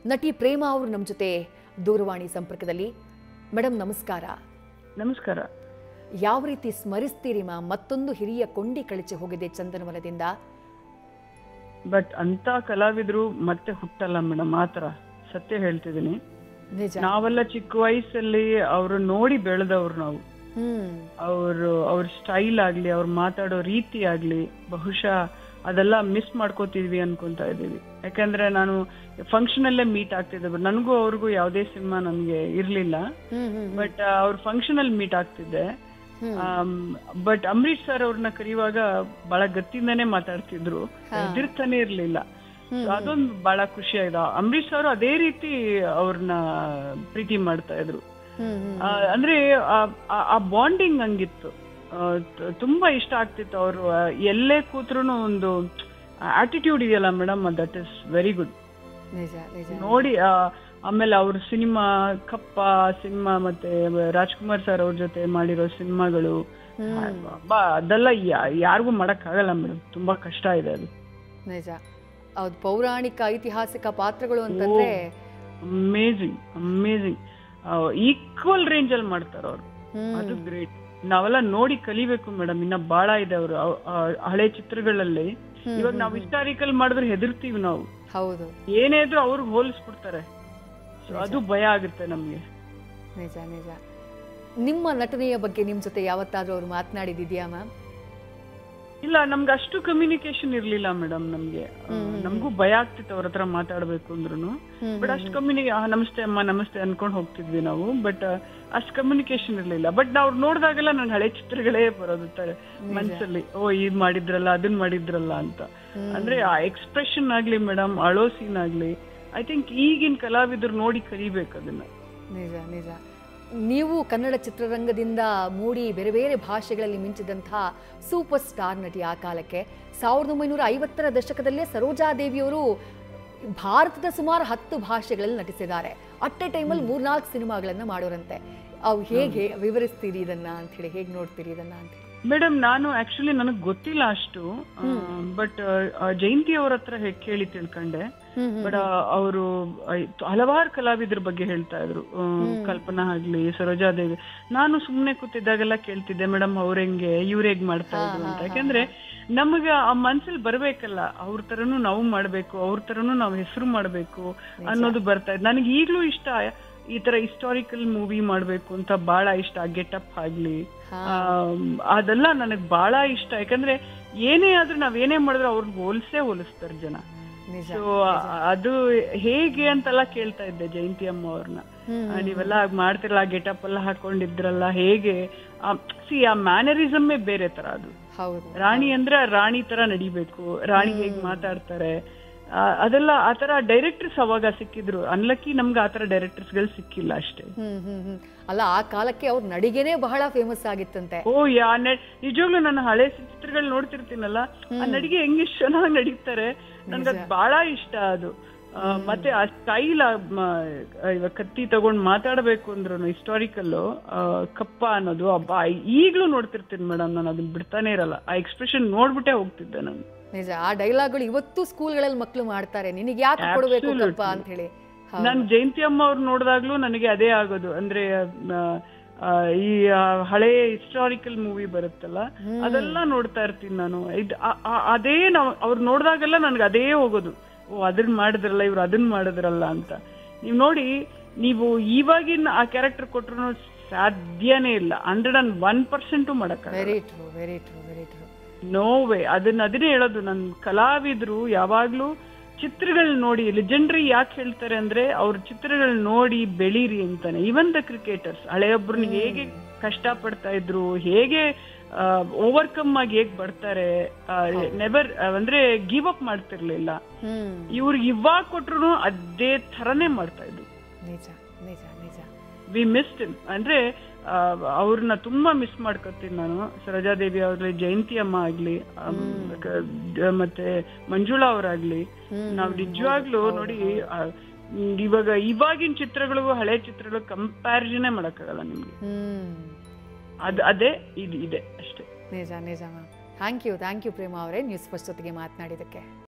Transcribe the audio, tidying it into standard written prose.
ನಟಿ ಪ್ರೇಮಾ ಅವರು ನಮ್ಮ ಜೊತೆ ದೂರವಾಣಿ ಸಂಪರ್ಕದಲ್ಲಿ. ಮೇಡಮ್ ನಮಸ್ಕಾರ. ನಮಸ್ಕಾರ. ಯಾವ ರೀತಿ ಸ್ಮರಿಸ್ತೀರಿ ಮ್ಯಾಮ್? ಮತ್ತೊಂದು ಹಿರಿಯ ಕೊಂಡಿ ಕಳಚಿ ಹೋಗಿದೆ ಚಂದನವನದಿಂದ. ಬಟ್ ಅಂತ ಕಲಾವಿದರು ಮತ್ತೆ ಹುಟ್ಟಲ್ಲ ಮೇಡಮ್, ಆತರ ಸತ್ಯ ಹೇಳ್ತಿದ್ದೀನಿ. ನಿಜ. ನಾವೆಲ್ಲ ಚಿಕ್ಕ ವಯಸ್ಸಲ್ಲಿ ಅವ್ರು ನೋಡಿ ಬೆಳೆದವ್ರು ನಾವು. ಅವ್ರ ಸ್ಟೈಲ್ ಆಗ್ಲಿ, ಅವ್ರು ಮಾತಾಡೋ ರೀತಿ ಆಗ್ಲಿ, ಬಹುಶಃ ಅದೆಲ್ಲ ಮಿಸ್ ಮಾಡ್ಕೋತಿದ್ವಿ ಅನ್ಕೊಂತಾ ಇದೀವಿ. ಯಾಕಂದ್ರೆ ನಾನು ಫಂಕ್ಷನ್ ಅಲ್ಲೇ ಮೀಟ್ ಆಗ್ತಿದ್ದೆ. ನನಗೂ ಅವ್ರಿಗೂ ಯಾವುದೇ ಸಿನಿಮಾ ನನ್ಗೆ ಇರ್ಲಿಲ್ಲ, ಬಟ್ ಅವ್ರ ಫಂಕ್ಷನ್ ಅಲ್ಲಿ ಮೀಟ್ ಆಗ್ತಿದ್ದೆ. ಬಟ್ ಅಂಬರೀಶ್ ಸರ್ ಅವ್ರನ್ನ ಕರೆಯುವಾಗ ಬಹಳ ಗತ್ತಿಂದಾನೇ ಮಾತಾಡ್ತಿದ್ರು, ಎದಿರ್ತಾನೆ ಇರ್ಲಿಲ್ಲ. ಅದೊಂದು ಬಹಳ ಖುಷಿ ಆಯ್ತು. ಅಂಬರೀಶ್ ಸರ್ ಅದೇ ರೀತಿ ಅವ್ರನ್ನ ಪ್ರೀತಿ ಮಾಡ್ತಾ ಇದ್ರು. ಅಂದ್ರೆ ಆ ಬಾಂಡಿಂಗ್ ಹಂಗಿತ್ತು, ತುಂಬಾ ಇಷ್ಟ ಆಗ್ತಿತ್ತು. ಅವರು ಎಲ್ಲೇ ಕೂತ್ರು ಒಂದು ಆಟಿಟ್ಯೂಡ್ ಇದೆಯಲ್ಲ madam, that is very good ನೋಡಿ. ಆಮೇಲೆ ಅವ್ರ ಸಿನಿಮಾ ಕಪ್ಪ ಸಿನಿಮಾ ಮತ್ತೆ ರಾಜ್ಕುಮಾರ್ ಸರ್ ಅವ್ರ ಜೊತೆ ಮಾಡಿರೋ ಸಿನಿಮಾಗಳು, ಅದೆಲ್ಲ ಯಾರಿಗೂ ಮಾಡಕ್ ಆಗಲ್ಲ ಮೇಡಮ್, ತುಂಬಾ ಕಷ್ಟ ಇದೆ ಅದು. ನಿಜ. ಹೌದು, ಪೌರಾಣಿಕ ಐತಿಹಾಸಿಕ ಪಾತ್ರಗಳು ಅಂತಂದ್ರೆ ಅಮೇಜಿಂಗ್ ಅಮೇಜಿಂಗ್. ಈಕ್ವಲ್ ರೇಂಜ್ ಅಲ್ಲಿ ಮಾಡ್ತಾರ ಅವ್ರು, ಅದು ಗ್ರೇಟ್. ನಾವೆಲ್ಲ ನೋಡಿ ಕಲಿಬೇಕು ಮೇಡಮ್, ಇನ್ನ ಬಾಳ ಇದೆ ಅವರು ಹಳೆ ಚಿತ್ರಗಳಲ್ಲಿ. ಇವಾಗ ನಾವು ಹಿಸ್ಟಾರಿಕಲ್ ಮಾಡಿದ್ರೆ ಹೆದರ್ತೀವಿ ನಾವು. ಹೌದು, ಏನೇ ಇದ್ರು ಅವ್ರಿಗೆ ಹೋಲಿಸ್ಬಿಡ್ತಾರೆ, ಅದು ಭಯ ಆಗುತ್ತೆ ನಮ್ಗೆ. ನಿಜ ನಿಜ. ನಿಮ್ಮ ನಟನೆಯ ಬಗ್ಗೆ ನಿಮ್ ಜೊತೆ ಯಾವತ್ತಾದ್ರೂ ಅವ್ರು ಮಾತನಾಡಿದ್ಯಾ ಮ್ಯಾಮ್? ಇಲ್ಲ, ನಮ್ಗೆ ಅಷ್ಟು ಕಮ್ಯುನಿಕೇಶನ್ ಇರ್ಲಿಲ್ಲ ಮೇಡಮ್. ನಮಗೂ ಭಯ ಆಗ್ತಿತ್ತು ಅವ್ರ ಹತ್ರ ಮಾತಾಡ್ಬೇಕು ಅಂದ್ರೂ. ಬಟ್ ಅಷ್ಟು ನಮಸ್ತೆ ಅಮ್ಮ ನಮಸ್ತೆ ಅನ್ಕೊಂಡ್ ಹೋಗ್ತಿದ್ವಿ ನಾವು. ಬಟ್ ಅಷ್ಟು ಕಮ್ಯುನಿಕೇಶನ್ ಇರ್ಲಿಲ್ಲ. ಬಟ್ ನಾವು ನೋಡಿದಾಗೆಲ್ಲ ನನ್ ಹಳೆ ಚಿತ್ರಗಳೇ ಬರೋದು ಮನ್ಸಲ್ಲಿ. ಓ ಇದ್ ಮಾಡಿದ್ರಲ್ಲ, ಅದನ್ ಮಾಡಿದ್ರಲ್ಲ ಅಂತ. ಅಂದ್ರೆ ಆ ಎಕ್ಸ್ಪ್ರೆಷನ್ ಆಗ್ಲಿ ಮೇಡಮ್, ಅಳೋ ಸೀನ್ ಆಗ್ಲಿ, ಐ ಥಿಂಕ್ ಈಗಿನ ಕಲಾವಿದರು ನೋಡಿ ಕಲಿಬೇಕು ಅದನ್ನ. ನಿಜ ನಿಜ. ನೀವು ಕನ್ನಡ ಚಿತ್ರರಂಗದಿಂದ ಮೂಡಿ ಬೇರೆ ಬೇರೆ ಭಾಷೆಗಳಲ್ಲಿ ಮಿಂಚಿದಂತಹ ಸೂಪರ್ ಸ್ಟಾರ್ ನಟಿ. ಆ ಕಾಲಕ್ಕೆ 1950ರ ದಶಕದಲ್ಲೇ ಸರೋಜಾದೇವಿಯವರು ಭಾರತದ ಸುಮಾರು 10 ಭಾಷೆಗಳಲ್ಲಿ ನಟಿಸಿದ್ದಾರೆ. ಅಟ್ ಎ ಟೈಮಲ್ಲಿ 3-4 ಸಿನಿಮಾಗಳನ್ನ ಮಾಡೋರಂತೆ. ಅವು ಹೇಗೆ ವಿವರಿಸ್ತೀರಿ ಇದನ್ನ ಅಂತ ಹೇಳಿ, ಹೇಗೆ ನೋಡ್ತೀರಿ ಇದನ್ನ ಅಂತ ಹೇಳಿ? ಮೇಡಮ್, ನಾನು ಆಕ್ಚುಲಿ ನನಗ್ ಗೊತ್ತಿಲ್ಲ ಅಷ್ಟು. ಬಟ್ ಜಯಂತಿ ಅವ್ರ ಹತ್ರ ಕೇಳಿ ತಿಳ್ಕೊಂಡೆ. ಬಟ್ ಅವರು ಹಲವಾರು ಕಲಾವಿದ್ರ ಬಗ್ಗೆ ಹೇಳ್ತಾ ಇದ್ರು, ಕಲ್ಪನಾ ಆಗ್ಲಿ, ಸರೋಜಾದೇವಿ. ನಾನು ಸುಮ್ನೆ ಕೂತಿದ್ದಾಗೆಲ್ಲ ಕೇಳ್ತಿದ್ದೆ, ಮೇಡಮ್ ಅವ್ರ ಹೆಂಗೆ ಇವ್ರ ಹೇಗ್ ಮಾಡ್ತಾ ಇದ್ರು ಅಂತ. ಯಾಕಂದ್ರೆ ನಮಗ ಆ ಮನ್ಸಲ್ಲಿ ಬರ್ಬೇಕಲ್ಲ, ಅವ್ರ ತರನು ನಾವು ಮಾಡ್ಬೇಕು, ಅವ್ರ ತರನು ನಾವು ಹೆಸರು ಮಾಡ್ಬೇಕು ಅನ್ನೋದು ಬರ್ತಾ ಇದ್. ನನಗೆ ಈಗ್ಲೂ ಇಷ್ಟ ಈ ತರ ಹಿಸ್ಟಾರಿಕಲ್ ಮೂವಿ ಮಾಡ್ಬೇಕು ಅಂತ, ಬಹಳ ಇಷ್ಟ. ಗೆಟಪ್ ಆಗ್ಲಿ ಅದೆಲ್ಲ ನನಗ್ ಬಹಳ ಇಷ್ಟ. ಯಾಕಂದ್ರೆ ಏನೇ ಆದ್ರೂ ನಾವೇನೇ ಮಾಡಿದ್ರು ಅವ್ರಿಗೆ ಹೋಲಿಸ್ತಾರೆ ಜನ. ಸೊ ಅದು ಹೇಗೆ ಅಂತೆಲ್ಲ ಕೇಳ್ತಾ ಇದ್ದೆ ಜಯಂತಿ ಅಮ್ಮ ಅವ್ರನ್ನ. ನೀವೆಲ್ಲ ಮಾಡ್ತಿರಲ್ಲ, ಗೆಟಪ್ ಎಲ್ಲ ಹಾಕೊಂಡಿದ್ರಲ್ಲ, ಹೇಗೆ ಆ ಮ್ಯಾನರಿಸಮ್ಮೇ ಬೇರೆ ತರ ಅದು. ರಾಣಿ ಅಂದ್ರೆ ರಾಣಿ ತರ ನಡಿಬೇಕು, ರಾಣಿ ಹೇಗ್ ಮಾತಾಡ್ತಾರೆ ಅದೆಲ್ಲ. ಆತರ ಡೈರೆಕ್ಟರ್ಸ್ ಅವಾಗ ಸಿಕ್ಕಿದ್ರು. ಅನ್ಲಕ್ಕಿ ನಮ್ಗೆ ಆತರ ಡೈರೆಕ್ಟರ್ಸ್ ಗಳು ಸಿಕ್ಕಿಲ್ಲ ಅಷ್ಟೇ. ಅಲ್ಲ, ಆ ಕಾಲಕ್ಕೆ ಅವ್ರ ನಡಿಗೆನೆ ಬಹಳ ಫೇಮಸ್ ಆಗಿತ್ತಂತೆ. ನಿಜವಾಗ್ಲೂ ನಾನು ಹಳೆ ಚಿತ್ರಗಳು ನೋಡ್ತಿರ್ತೀನಲ್ಲ, ಆ ನಡಿಗೆ ಹೆಂಗ್ ಚೆನ್ನಾಗಿ ನಡೀತಾರೆ, ನನ್ಗದ್ ಬಹಳ ಇಷ್ಟ ಅದು. ಮತ್ತೆ ಆ ಸ್ಟೈಲ್, ಇವಾಗ ಕತ್ತಿ ತಗೊಂಡ್ ಮಾತಾಡ್ಬೇಕು ಅಂದ್ರು ಹಿಸ್ಟಾರಿಕಲ್ ಕಪ್ಪ ಅನ್ನೋದು ಈಗ್ಲೂ ನೋಡ್ತಿರ್ತೀನಿ ಮೇಡಮ್. ನಾನು ಅದನ್ನ ಬಿಡ್ತಾನೆ ಇರಲ್ಲ. ಆ ಎಕ್ಸ್ಪ್ರೆಷನ್ ನೋಡ್ಬಿಟ್ಟೆ ಹೋಗ್ತಿದ್ದೆ ನಾನು. ನಿಜ, ಆ ಡೈಲಾಗ್ಗಳು ಇವತ್ತು ಸ್ಕೂಲ್ಗಳಲ್ಲಿ ಮಕ್ಕಳು ಮಾಡ್ತಾರೆ. ನಿನಗೆ ಯಾಕೆ ಕೊಡಬೇಕು ಕಪ್ಪ ಅಂತ ಹೇಳಿ. ನಾನು ಜಯಂತಿ ಅಮ್ಮ ಅವ್ರು ನೋಡಿದಾಗ್ಲೂ ನನಗೆ ಅದೇ ಆಗೋದು. ಅಂದ್ರೆ ಈ ಹಳೆ ಹಿಸ್ಟಾರಿಕಲ್ ಮೂವಿ ಬರುತ್ತಲ್ಲ, ಅದೆಲ್ಲ ನೋಡ್ತಾ ಇರ್ತೀನಿ ನಾನು. ಅದೇ ಅವ್ರು ನೋಡಿದಾಗೆಲ್ಲ ನನ್ಗೆ ಅದೇ ಹೋಗೋದು. ಓ ಅದನ್ನ ಮಾಡಿದ್ರಲ್ಲ, ಇವ್ರು ಅದನ್ನ ಮಾಡಿದ್ರಲ್ಲ ಅಂತ. ನೀವ್ ನೋಡಿ, ನೀವು ಇವಾಗಿನ ಆ ಕ್ಯಾರೆಕ್ಟರ್ ಕೊಟ್ರು ಸಾಧ್ಯನೇ ಇಲ್ಲ. 101% ಮಾಡಕ್ಕ. Very true, very true, very true. No way. ಅದನ್ನೇ ಹೇಳೋದು, ನನ್ ಕಲಾವಿದ್ರು ಯಾವಾಗ್ಲೂ ಚಿತ್ರಗಳನ್ನ ನೋಡಿ, ಲೆಜೆಂಡ್ರಿ ಯಾಕೆ ಹೇಳ್ತಾರೆ ಅಂದ್ರೆ ಅವ್ರ ಚಿತ್ರಗಳನ್ನ ನೋಡಿ ಬೆಳೀರಿ ಅಂತಾನೆ. ಇವನ್ ದ ಕ್ರಿಕೆಟರ್ಸ್ ಹಳೆಯೊಬ್ರನ್ನ ಹೇಗೆ ಕಷ್ಟ ಪಡ್ತಾ ಇದ್ರು, ಹೇಗೆ ಓವರ್ಕಮ್ ಆಗಿ ಹೇಗ್ ಬರ್ತಾರೆ, ನೆವರ್ ಅಂದ್ರೆ ಗಿವ್ ಅಪ್ ಮಾಡ್ತಿರ್ಲಿಲ್ಲ. ಇವ್ರಿಗೆ ಇವಾಗ ಕೊಟ್ರು ಅದೇ ತರನೇ ಮಾಡ್ತಾ ಇದ್ರು. ನಿಜ ನಿಜ ನಿಜ. We missed him. ಅಂದ್ರೆ ಅವ್ರನ್ನ ತುಂಬಾ ಮಿಸ್ ಮಾಡ್ಕೊತೀನಿ ನಾನು. ಸರೋಜಾದೇವಿ ಅವ್ರಲ್ಲಿ, ಜಯಂತಿ ಅಮ್ಮ ಆಗ್ಲಿ, ಮತ್ತೆ ಮಂಜುಳಾ ಅವರಾಗ್ಲಿ. ನಾವ್ ನಿಜವಾಗ್ಲೂ ನೋಡಿ, ಇವಾಗಿನ ಚಿತ್ರಗಳಿಗೂ ಹಳೆ ಚಿತ್ರಗಳು ಕಂಪ್ಯಾರಿಸನ್ ಮಾಡಕ್ಕಾಗಲ್ಲ ನಿಮ್ಗೆ. ಅದೇ ಇದೆ ಅಷ್ಟೇ. ನಿಜ ನಿಜ ಮ್ಯಾಮ್. ಥ್ಯಾಂಕ್ ಯು ಪ್ರೇಮಾ ಅವರೇ, ನ್ಯೂಸ್ ಫಸ್ಟ್ ಜೊತೆಗೆ ಮಾತನಾಡಿದಕ್ಕೆ.